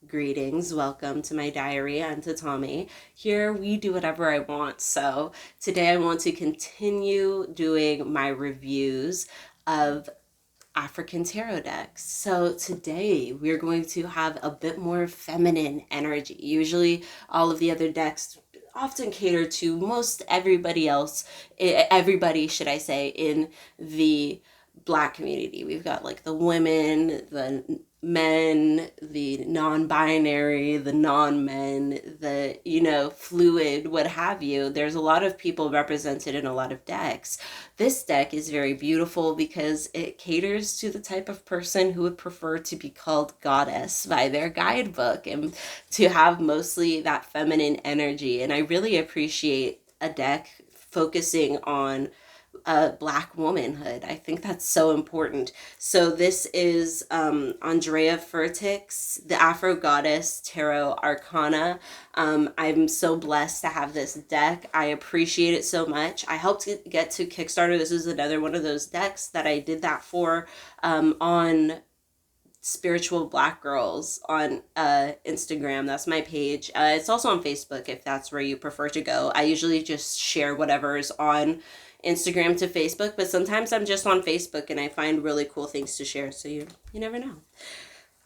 Greetings, welcome to my diary. I'm Tatami. Here we do whatever I want. So today I want to continue doing my reviews of African tarot decks. So today we're going to have a bit more feminine energy. Usually all of the other decks often cater to most everybody else, everybody should I say, in the Black community. We've got like the women, the men, the non-binary, the non-men, the, fluid, what have you. There's a lot of people represented in a lot of decks. This deck is very beautiful because it caters to the type of person who would prefer to be called goddess by their guidebook and to have mostly that feminine energy. And I really appreciate a deck focusing on Black womanhood. I think that's so important. So this is Andrea Furtick's The Afro Goddess Tarot Arcana. I'm so blessed to have this deck. I appreciate it so much. I helped get to Kickstarter. This is another one of those decks that I did that for on Spiritual Black Girls on Instagram. That's my page. It's also on Facebook if that's where you prefer to go. I usually just share whatever's on Instagram to Facebook, but sometimes I'm just on Facebook and I find really cool things to share, so you never know.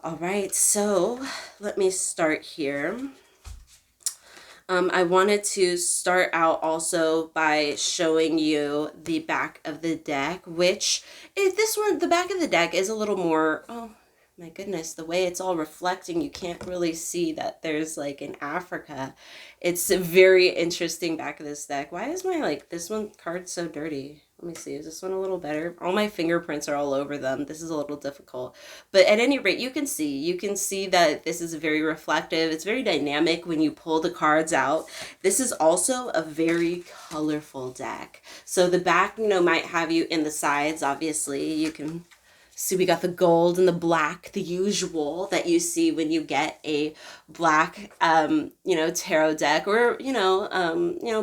All right, so let me start here. I wanted to start out also by showing you the back of the deck, which this one, the back of the deck is a little more, oh my goodness, the way it's all reflecting, you can't really see that there's like in Africa. It's a very interesting back of this deck. Why is my this one card so dirty? Let me see, is this one a little better? All my fingerprints are all over them. This is a little difficult. But at any rate, you can see that this is very reflective. It's very dynamic when you pull the cards out. This is also a very colorful deck. So the back, might have you in the sides, obviously. You can see we got the gold and the black, the usual that you see when you get a black, tarot deck, or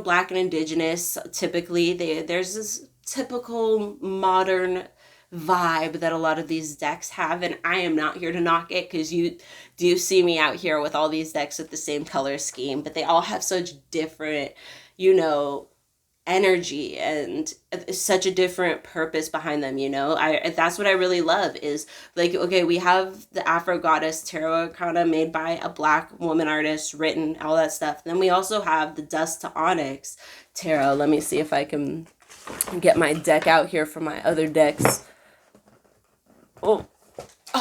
black and indigenous. Typically, there's this typical modern vibe that a lot of these decks have, and I am not here to knock it because you do see me out here with all these decks with the same color scheme, but they all have such different, energy and such a different purpose behind them. That's what I really love is like, okay, we have the Afro Goddess Tarot Arcana made by a Black woman artist, written, all that stuff. Then we also have the Dust to Onyx Tarot. Let me see if I can get my deck out here for my other decks. Oh,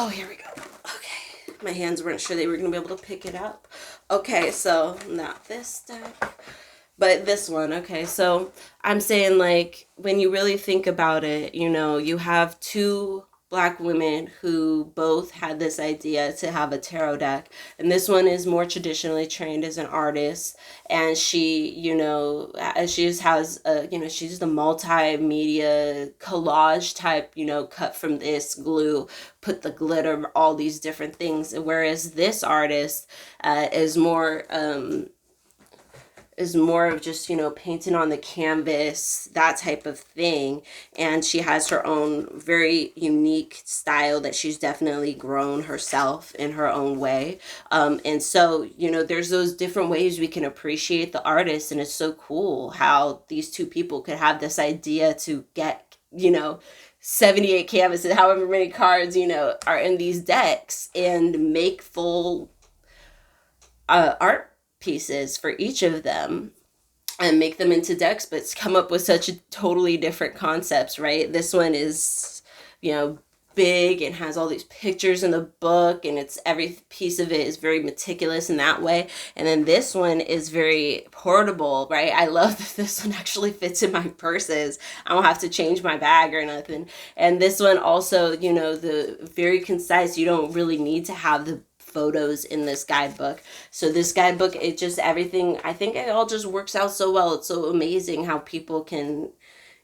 here we go. Okay, my hands weren't sure they were gonna be able to pick it up. Okay, so not this deck, but this one. Okay, so I'm saying, like, when you really think about it, you have two Black women who both had this idea to have a tarot deck. And this one is more traditionally trained as an artist. And she, she just has, she's the multimedia collage type, cut from this glue, put the glitter, all these different things. Whereas this artist is more of just, painting on the canvas, that type of thing. And she has her own very unique style that she's definitely grown herself in her own way. And so, there's those different ways we can appreciate the artist. And it's so cool how these two people could have this idea to get, 78 canvases, however many cards, are in these decks, and make full art pieces for each of them and make them into decks, but come up with such totally different concepts, right? This one is, big and has all these pictures in the book, and it's every piece of it is very meticulous in that way. And then this one is very portable, right? I love that this one actually fits in my purses. I don't have to change my bag or nothing. And this one also, the very concise, you don't really need to have the photos in this guidebook. So this guidebook, it just, everything, I think it all just works out so well. It's so amazing how people can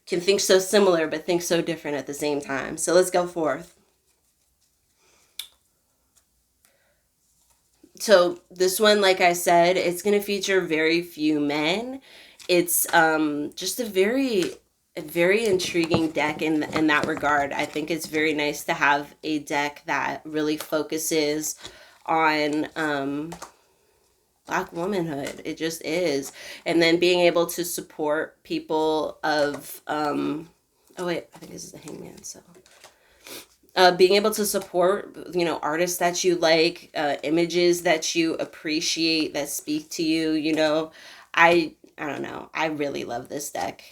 think so similar but think so different at the same time. So let's go forth. So this one, like I said, it's going to feature very few men. It's just a very intriguing deck in that regard. I think it's very nice to have a deck that really focuses on Black womanhood. It just is. And then being able to support people of oh wait, I think this is the hangman. So being able to support, you know, artists that you like, images that you appreciate, that speak to you, you know. I don't know, I really love this deck.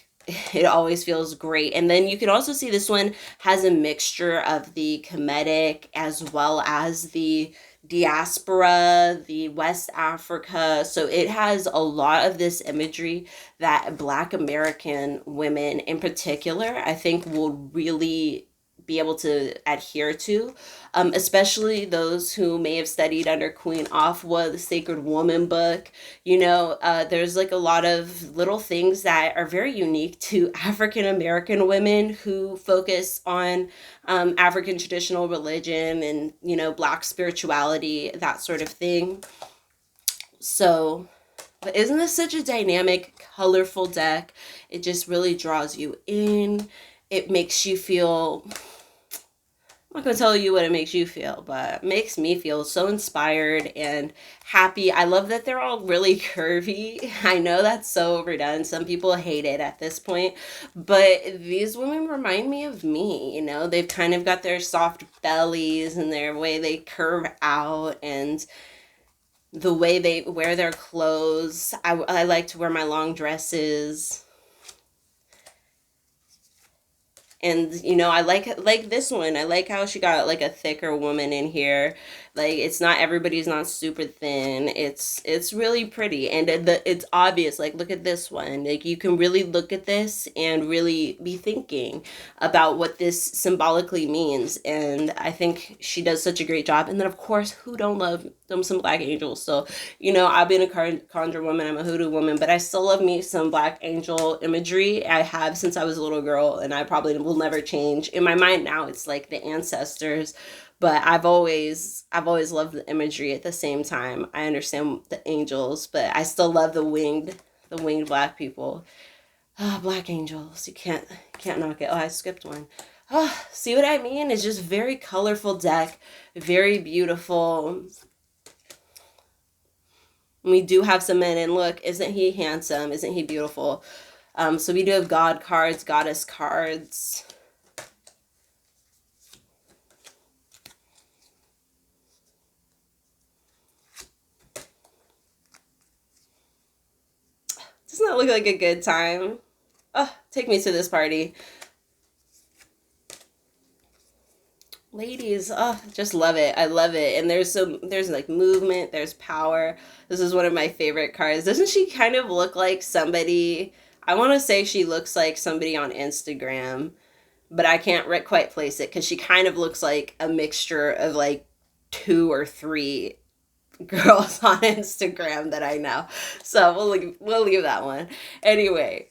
It always feels great. And then you can also see this one has a mixture of the comedic as well as the diaspora, the West Africa. So it has a lot of this imagery that Black American women in particular, I think, will really be able to adhere to, especially those who may have studied under Queen Afua, the Sacred Woman book. You know, there's like a lot of little things that are very unique to African American women who focus on African traditional religion and, you know, Black spirituality, that sort of thing. So, but isn't this such a dynamic, colorful deck? It just really draws you in. It makes you feel, I'm not going to tell you what it makes you feel, but it makes me feel so inspired and happy. I love that they're all really curvy. I know that's so overdone. Some people hate it at this point, but these women remind me of me. You know, they've kind of got their soft bellies and their way they curve out and the way they wear their clothes. I like to wear my long dresses. And, you know, I like this one. I like how she got like a thicker woman in here. Like, it's not, everybody's not super thin. It's really pretty. And it's obvious. Like, look at this one. Like, you can really look at this and really be thinking about what this symbolically means. And I think she does such a great job. And then, of course, who don't love them some Black angels? So, you know, I've been a conjure woman. I'm a hoodoo woman. But I still love me some Black angel imagery. I have since I was a little girl. And I probably will never change. In my mind now, it's like the ancestors. But I've always loved the imagery at the same time. I understand the angels, but I still love the winged Black people. Ah, oh, Black angels. You can't knock it. Oh, I skipped one. Oh, see what I mean? It's just very colorful deck, very beautiful. We do have some men, and look, isn't he handsome? Isn't he beautiful? So we do have God cards, Goddess cards. Doesn't that look like a good time? Oh, take me to this party. Ladies, oh, just love it. I love it. And there's like movement, there's power. This is one of my favorite cards. Doesn't she kind of look like somebody? I want to say she looks like somebody on Instagram, but I can't quite place it because she kind of looks like a mixture of like 2 or 3 girls on Instagram that I know. So we'll leave that one. Anyway,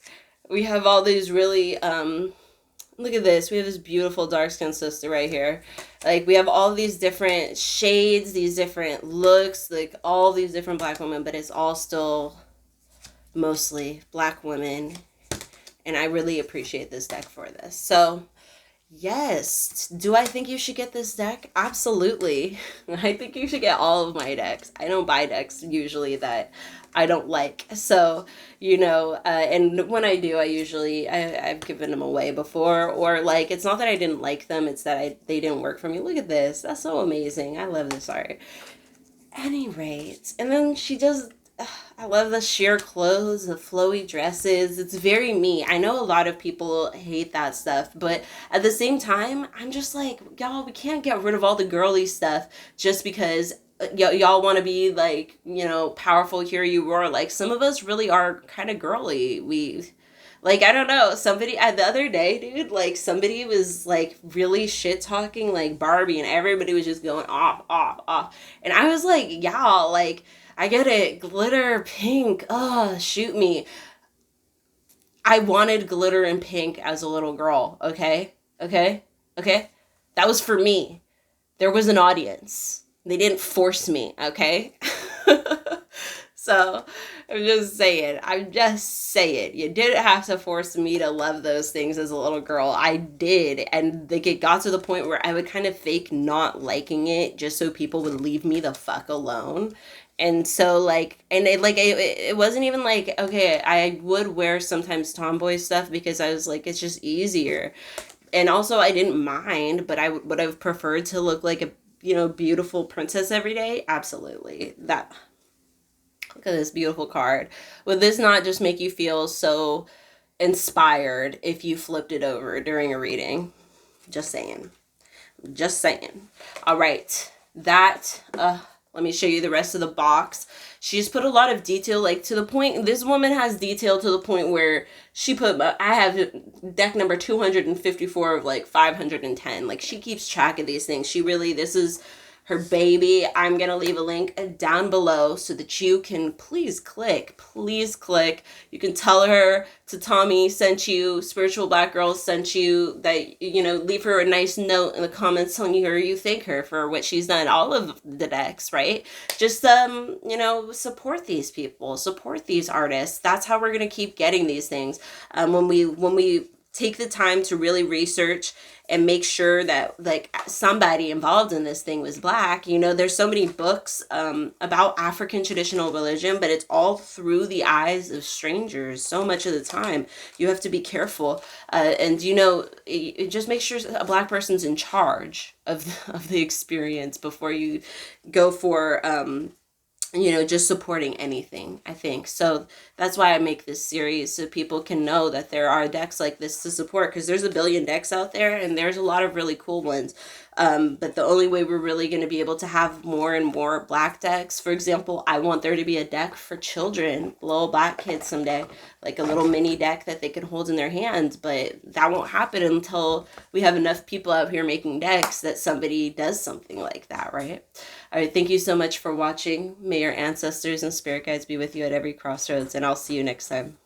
we have all these really look at this. We have this beautiful dark skinned sister right here. Like, we have all these different shades, these different looks, like all these different Black women, but it's all still mostly Black women. And I really appreciate this deck for this. So, yes. Do I think you should get this deck? Absolutely. I think you should get all of my decks. I don't buy decks usually that I don't like. So, you know, and when I do, I've given them away before, or like, it's not that I didn't like them, it's that they didn't work for me. Look at this. That's so amazing. I love this art. Any rate, and then she does, I love the sheer clothes, the flowy dresses. It's very me. I know a lot of people hate that stuff, but at the same time, I'm just like, y'all, we can't get rid of all the girly stuff just because y'all want to be like, you know, powerful, here you roar. Like, some of us really are kind of girly. Like, I don't know, somebody the other day, dude, like, somebody was like really shit talking like Barbie, and everybody was just going off, and I was like, y'all, like, I get it, glitter, pink, shoot me. I wanted glitter and pink as a little girl, okay? That was for me. There was an audience. They didn't force me, okay? So I'm just saying, you didn't have to force me to love those things as a little girl. I did. And like it got to the point where I would kind of fake not liking it just so people would leave me the fuck alone. And so like, and it wasn't even like, okay, I would wear sometimes tomboy stuff because I was like, it's just easier. And also I didn't mind, but I would have preferred to look like a, beautiful princess every day. Absolutely. That Look at this beautiful card. Would this not just make you feel so inspired if you flipped it over during a reading? Just saying. Just saying. All right. Let me show you the rest of the box. She's put a lot of detail, like to the point, this woman has detail to the point where she put, I have deck number 254 of like 510. Like she keeps track of these things. This is her baby. I'm going to leave a link down below so that you can please click. You can tell her to Tommy sent you, Spiritual Black Girl sent you, that, leave her a nice note in the comments telling her you thank her for what she's done. All of the decks, right? Just, support these people, support these artists. That's how we're going to keep getting these things. When we take the time to really research and make sure that like somebody involved in this thing was Black. There's so many books about African traditional religion, but it's all through the eyes of strangers so much of the time. You have to be careful, and just make sure a Black person's in charge of the experience before you go for just supporting anything, I think. So that's why I make this series, so people can know that there are decks like this to support, because there's a billion decks out there and there's a lot of really cool ones. But the only way we're really going to be able to have more and more Black decks, for example, I want there to be a deck for children, little Black kids someday, like a little mini deck that they can hold in their hands. But that won't happen until we have enough people out here making decks that somebody does something like that, right? All right, thank you so much for watching. May your ancestors and spirit guides be with you at every crossroads, and I'll see you next time.